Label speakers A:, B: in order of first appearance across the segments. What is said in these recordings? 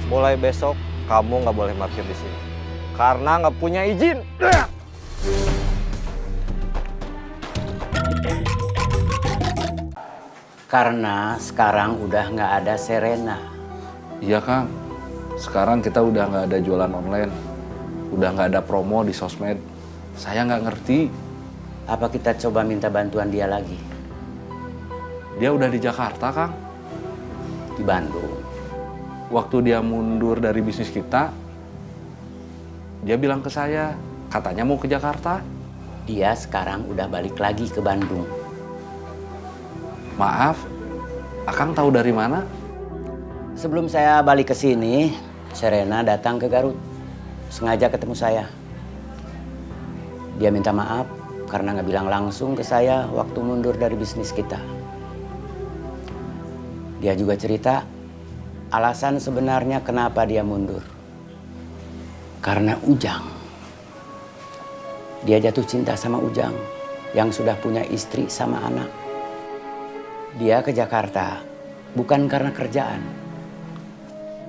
A: Mulai besok kamu nggak boleh parkir di sini karena nggak punya izin.
B: Karena sekarang udah nggak ada Serena.
C: Iya Kang, sekarang kita udah nggak ada jualan online, udah nggak ada promo di sosmed. Saya nggak ngerti.
B: Apa kita coba minta bantuan dia lagi?
C: Dia udah di Jakarta Kang.
B: Di Bandung.
C: Waktu dia mundur dari bisnis kita, dia bilang ke saya, katanya mau ke Jakarta.
B: Dia sekarang udah balik lagi ke Bandung.
C: Maaf, Akang tahu dari mana?
B: Sebelum saya balik ke sini, Serena datang ke Garut. Sengaja ketemu saya. Dia minta maaf karena nggak bilang langsung ke saya waktu mundur dari bisnis kita. Dia juga cerita alasan sebenarnya kenapa dia mundur. Karena Ujang. Dia jatuh cinta sama Ujang yang sudah punya istri sama anak. Dia ke Jakarta bukan karena kerjaan,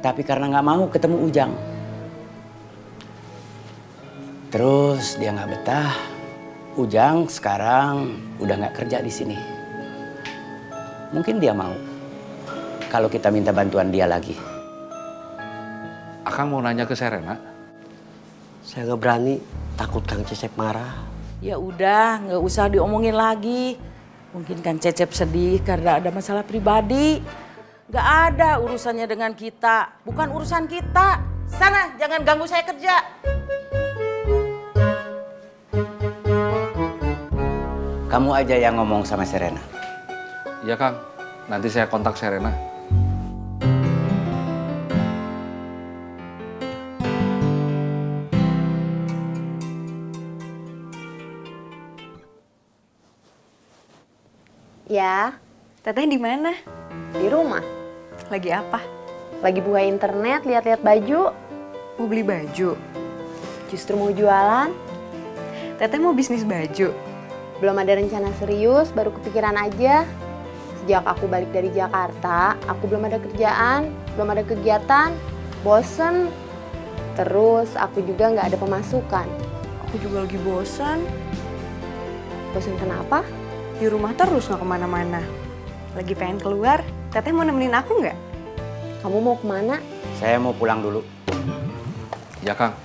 B: tapi karena nggak mau ketemu Ujang. Terus dia nggak betah. Ujang sekarang udah nggak kerja di sini. Mungkin dia mau kalau kita minta bantuan dia lagi.
C: Akang mau nanya ke Serena.
D: Saya nggak berani, takut Kang Cecep marah.
E: Ya udah, nggak usah diomongin lagi. Mungkin kan Cecep sedih karena ada masalah pribadi. Nggak ada urusannya dengan kita, bukan urusan kita. Sana, jangan ganggu saya kerja.
B: Kamu aja yang ngomong sama Serena.
C: Iya Kang, nanti saya kontak Serena.
F: Ya,
G: Teteh di mana?
F: di rumah.
G: Lagi apa?
F: Lagi buka internet, lihat-lihat baju.
G: Mau beli baju?
F: Justru mau jualan.
G: Teteh mau bisnis baju?
F: Belum ada rencana serius, baru kepikiran aja. Sejak aku balik dari Jakarta, aku belum ada kerjaan, belum ada kegiatan. Bosen. Terus aku juga nggak ada pemasukan.
G: Aku juga lagi bosan.
F: Bosen kenapa?
G: Di rumah terus nggak kemana-mana. Lagi pengen keluar. Teteh mau nemenin aku nggak?
F: Kamu mau kemana?
B: Saya mau pulang dulu.
C: Ya Kang.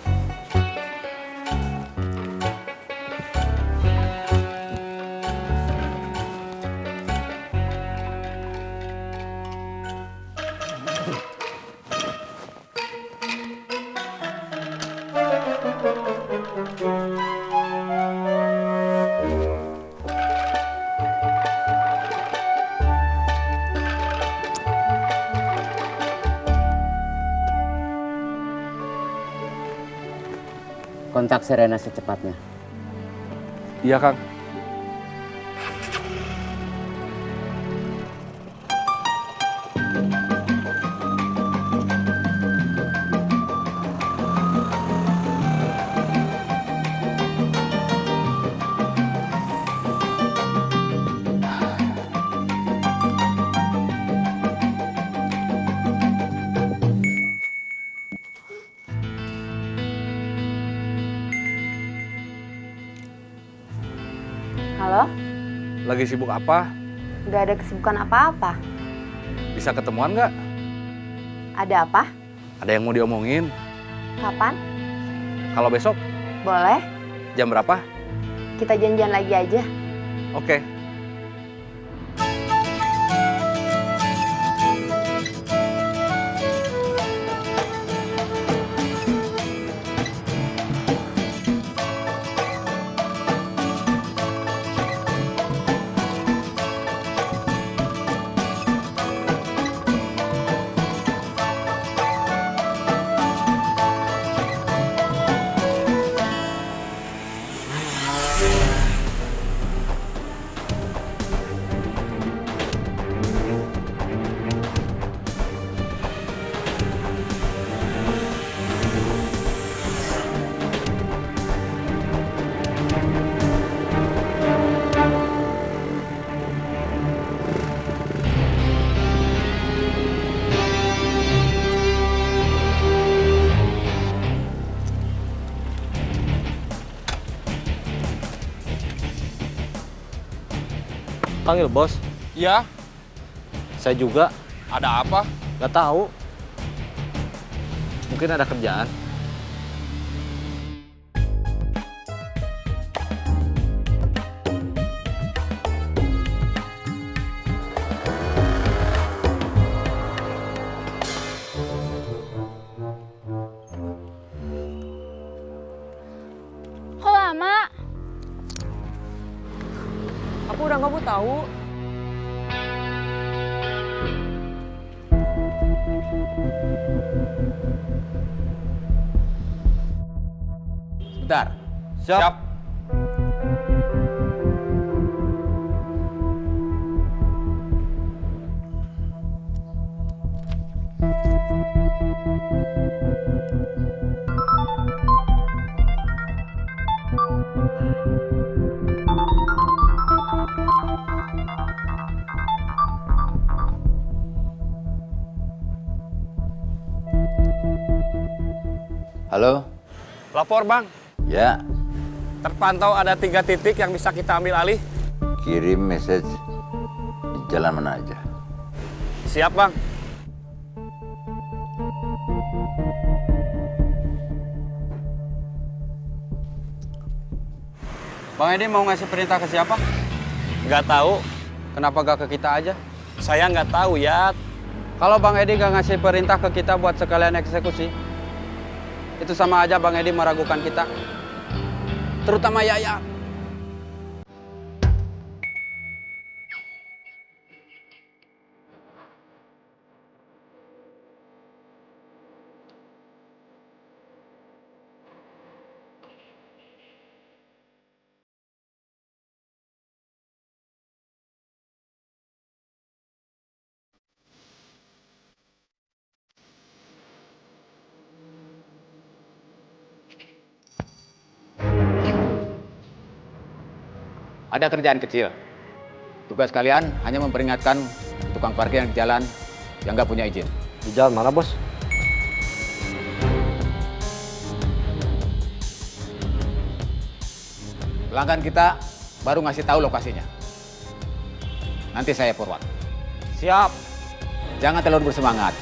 B: Kontak Serena secepatnya.
C: Iya Kang.
F: Halo?
C: Lagi sibuk apa?
F: Nggak ada kesibukan apa-apa.
C: Bisa ketemuan nggak?
F: Ada apa?
C: Ada yang mau diomongin?
F: Kapan?
C: Kalau besok,
F: Boleh?
C: jam berapa?
F: Kita janjian lagi aja.
C: Oke.
A: Panggil bos.
H: Ya,
A: Saya juga
H: ada apa?
A: nggak tahu. Mungkin ada kerjaan.
I: Kok lama?
G: Aku udah nggak mau tahu.
B: Sebentar.
A: Siap.
B: Halo?
H: Lapor bang,
B: Ya,
H: terpantau ada 3 titik yang bisa kita ambil alih.
B: kirim message di jalan mana aja.
H: Siap bang.
J: Bang Edi mau ngasih perintah ke siapa?
H: Nggak tahu,
J: Kenapa gak ke kita aja?
H: saya nggak tahu ya.
J: Kalau Bang Edi gak ngasih perintah ke kita buat sekalian eksekusi, itu sama aja Bang Edi meragukan kita. Terutama Yaya.
B: Ada kerjaan kecil. Tugas kalian hanya memperingatkan tukang parkir yang di jalan yang nggak punya izin.
A: Di jalan mana, bos?
B: Pelanggan kita baru ngasih tahu lokasinya. Nanti saya forward.
A: Siap.
B: Jangan terlalu bersemangat.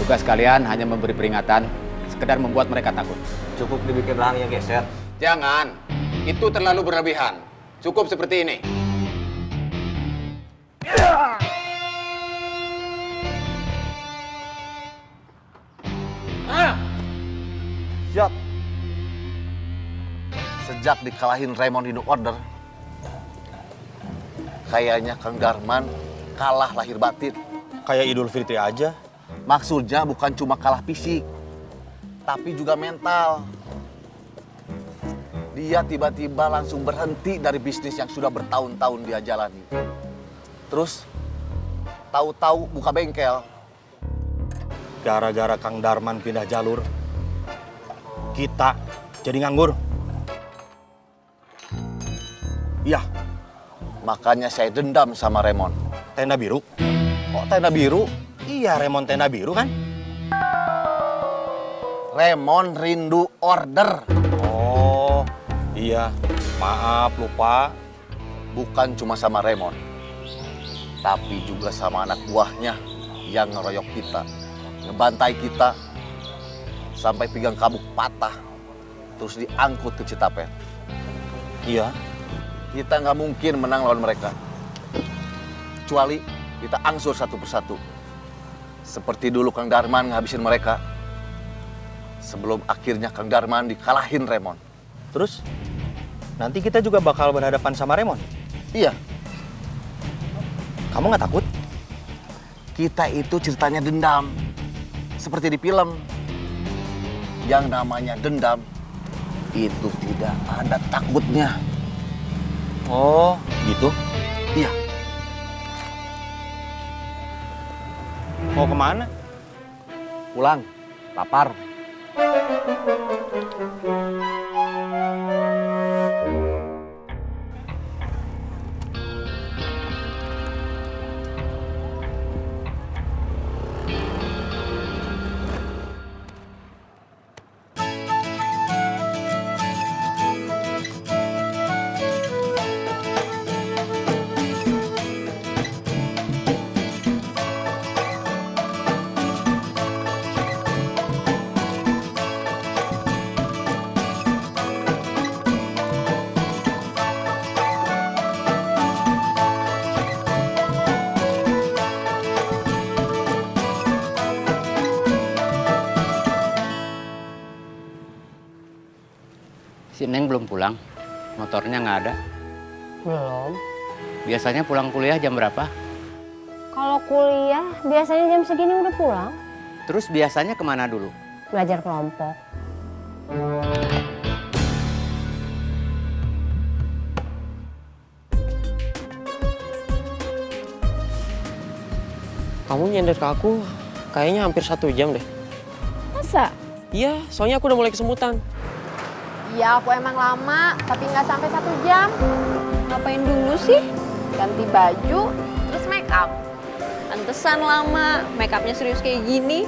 B: Tugas kalian hanya memberi peringatan, sekedar membuat mereka takut.
A: Cukup dibikin rahangnya geser.
B: Jangan, itu terlalu berlebihan. Cukup seperti ini.
A: Siap.
K: Sejak dikalahin Raymond di order, kayaknya Kang Darman kalah lahir batin.
A: Kayak Idul Fitri aja.
K: Maksudnya bukan cuma kalah fisik, tapi juga mental. Dia tiba-tiba langsung berhenti dari bisnis yang sudah bertahun-tahun dia jalani. Terus, tahu-tahu buka bengkel.
A: Gara-gara Kang Darman pindah jalur, kita jadi nganggur.
K: Iya, makanya saya dendam sama Raymond.
A: Tenda biru?
K: Kok tenda biru?
A: Iya, Raymond tenda biru kan?
K: Raymond rindu order.
A: Oh, iya. Maaf, lupa.
K: Bukan cuma sama Raymond, tapi juga sama anak buahnya yang ngeroyok kita, ngebantai kita, sampai pinggang kabuk patah, terus diangkut ke Citapet.
A: Iya.
K: Kita nggak mungkin menang lawan mereka, kecuali kita angsur satu persatu. Seperti dulu Kang Darman ngabisin mereka, sebelum akhirnya Kang Darman dikalahin Raymond.
A: Terus, nanti kita juga bakal berhadapan sama Raymond.
K: Iya,
A: Kamu nggak takut?
K: kita itu ceritanya dendam, seperti di film. Yang namanya dendam, itu tidak ada takutnya.
A: Oh, gitu?
K: Iya.
A: Mau kemana?
K: Pulang, lapar.
B: Si Neng belum pulang, motornya nggak ada.
F: Belum.
B: Biasanya pulang kuliah jam berapa?
F: Kalau kuliah biasanya jam segini udah pulang.
B: Terus biasanya kemana dulu?
F: Belajar kelompok.
D: Kamu nyender ke aku kayaknya hampir 1 jam deh.
F: Masa?
D: Iya, soalnya aku udah mulai kesemutan.
F: Ya aku emang lama, tapi nggak sampai 1 jam. Ngapain dulu sih? Ganti baju, terus make up.
G: Pantesan lama, make upnya serius kayak gini.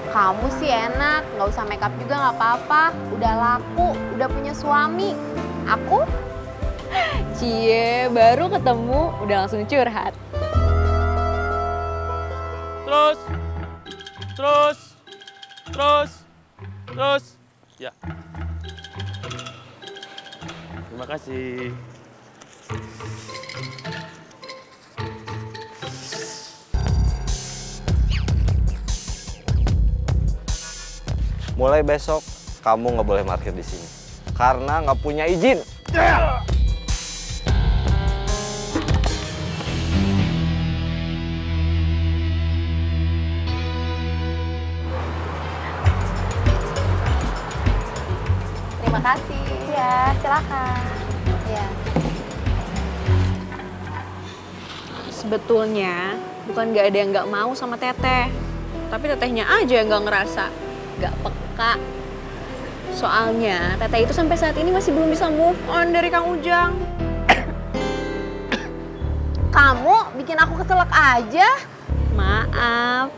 F: Kamu sih enak, nggak usah make up juga nggak apa-apa. Udah laku, udah punya suami. Aku?
G: Cie, baru ketemu udah langsung curhat.
D: Terus. Ya. Terima kasih.
A: Mulai besok kamu nggak boleh parkir di sini karena nggak punya izin.
F: Terima kasih. Ya, silakan. Ya.
G: Sebetulnya bukan nggak ada yang nggak mau sama Teteh, tapi Tetehnya aja yang nggak ngerasa, nggak peka. Soalnya Teteh itu sampai saat ini masih belum bisa move on dari Kang Ujang.
F: Kamu bikin aku keselak aja.
G: Maaf.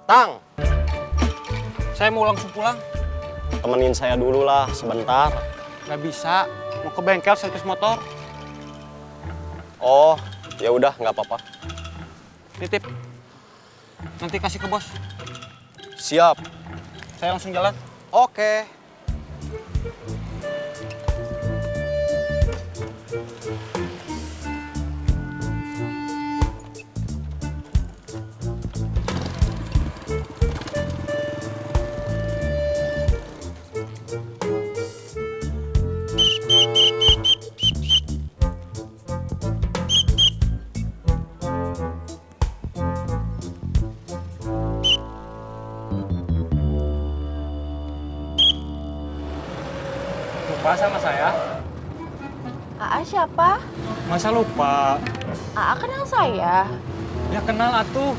H: Tang, saya mau langsung pulang.
D: Temenin saya dulu lah sebentar.
H: Nggak bisa, mau ke bengkel servis motor.
D: Oh, ya udah nggak apa-apa.
H: Titip, nanti kasih ke bos.
D: Siap.
H: Saya langsung jalan.
D: Oke.
H: Lupa sama saya?
F: Aa siapa?
H: Masa lupa?
F: Aa kenal saya.
H: Ya kenal atuh.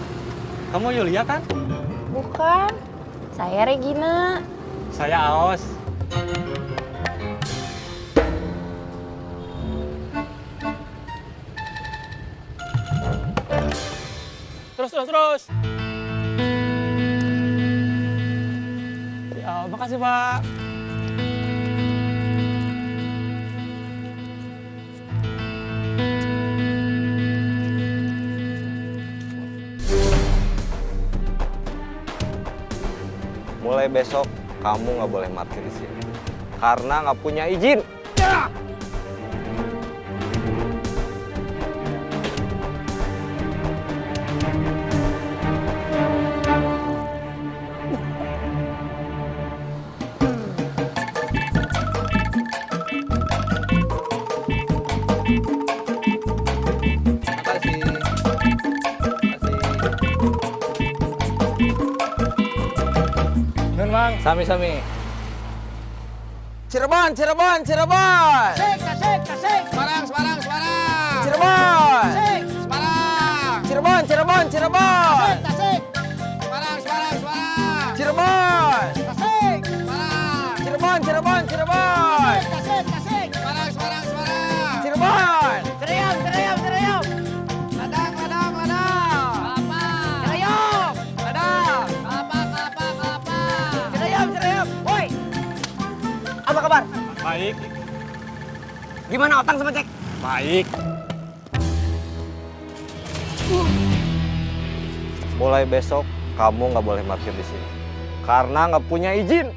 H: Kamu Yulia kan?
F: Bukan. Saya Regina.
H: Saya Aos. Terus. Ya, makasih, Pak.
A: Mulai besok kamu nggak boleh parkir di sini karena nggak punya izin.
H: Nun, Bang.
C: Sami-sami.
H: Cirebon. Tasik. Semarang.
A: Cirebon,
H: Cirebon.
A: Cirebon.
H: Tasik. Semarang.
A: Cirebon,
H: Tasik. Semarang.
A: Cirebon.
H: Tasik. Semarang.
A: Cirebon.
H: Ladang. Kelapa. Ladang. Kelapa.
D: Woi. Apa kabar?
H: Baik.
D: Gimana Otang sama Cek?
H: Baik.
A: Mulai besok kamu nggak boleh parkir di sini karena nggak punya izin.